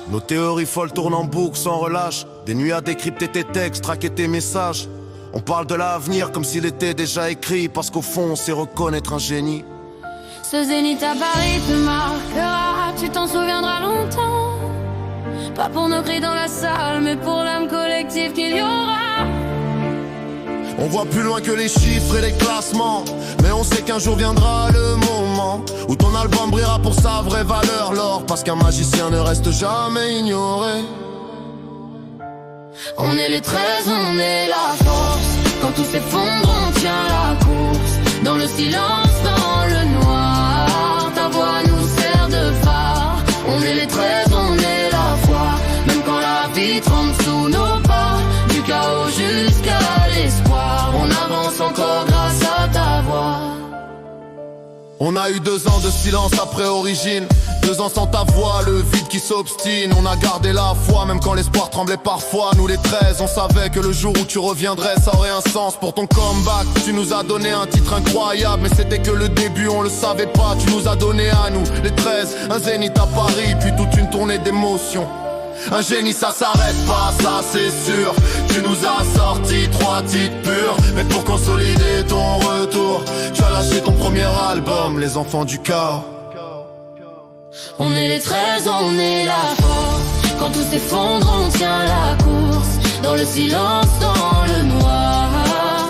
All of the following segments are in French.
Nos théories folles tournent en boucle sans relâche. Des nuits à décrypter tes textes, traquer tes messages. On parle de l'avenir comme s'il était déjà écrit, parce qu'au fond on sait reconnaître un génie. Ce zénith à Paris te marquera, tu t'en souviendras longtemps. Pas pour nos cris dans la salle, mais pour l'âme collective qu'il y aura. On voit plus loin que les chiffres et les classements, mais on sait qu'un jour viendra le moment où ton album brillera pour sa vraie valeur, l'or, parce qu'un magicien ne reste jamais ignoré. On est les 13, on est la force. Quand tout s'effondre, on tient la course. Dans le silence, dans le noir, ta voix nous sert de phare. On est les 13, on est la foi. Même quand la vie tremble sous nos pas, du chaos jusqu'à l'espoir, on avance encore grâce à ta voix. On a eu 2 ans de silence après Origine, 2 ans sans ta voix, le vide qui s'obstine. On a gardé la foi, même quand l'espoir tremblait parfois. Nous les 13, on savait que le jour où tu reviendrais, ça aurait un sens pour ton comeback. Tu nous as donné un titre incroyable, mais c'était que le début, on le savait pas. Tu nous as donné à nous, les 13, un zénith à Paris, puis toute une tournée d'émotions. Un génie ça s'arrête pas, ça c'est sûr. Tu nous as sorti 3 titres purs, mais pour consolider ton retour, tu as lâché ton premier album, Les Enfants du Chaos. On est les 13, on est la force. Quand tout s'effondre, on tient la course. Dans le silence, dans le noir,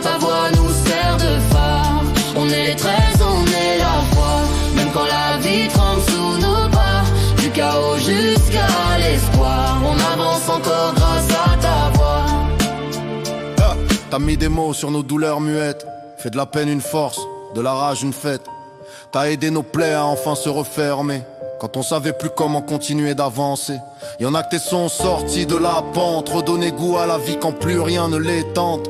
ta voix nous sert de phare. On est les 13, on est la foi. Même quand la vie tremble sous nos pas, du chaos jusqu'à l'espoir, on avance encore grâce à ta voix. T'as mis des mots sur nos douleurs muettes, fait de la peine une force, de la rage une fête. T'as aidé nos plaies à enfin se refermer, quand on savait plus comment continuer d'avancer. Y'en a que tes sons sortis de la pente, redonner goût à la vie quand plus rien ne les tente.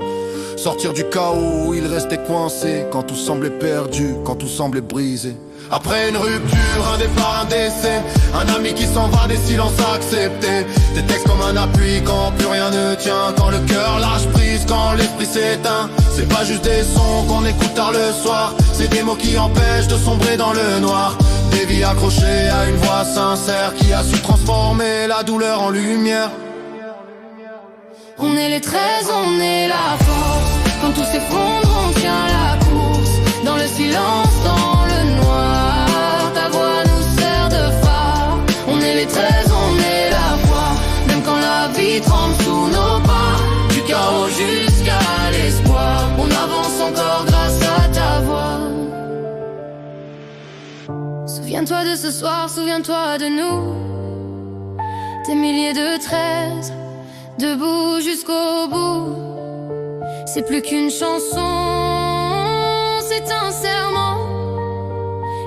Sortir du chaos où il restait coincé, quand tout semblait perdu, quand tout semblait brisé. Après une rupture, un départ, un décès, un ami qui s'en va, des silences acceptés. Des textes comme un appui quand plus rien ne tient, quand le cœur lâche prise, quand l'esprit s'éteint. C'est pas juste des sons qu'on écoute tard le soir, c'est des mots qui empêchent de sombrer dans le noir. Des vies accrochées à une voix sincère qui a su transformer la douleur en lumière. On est les 13, on est la force. Quand tout s'effondre, on tient la course. Dans le silence, dans le noir, ta voix nous sert de phare. On est les 13, on est la foi. Même quand la vie tremble sous nos pas, du chaos jusqu'à l'espoir, on avance encore grâce à ta voix. Souviens-toi de ce soir, souviens-toi de nous. Des milliers de 13, debout jusqu'au bout. C'est plus qu'une chanson, c'est un serment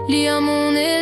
lié à mon esprit.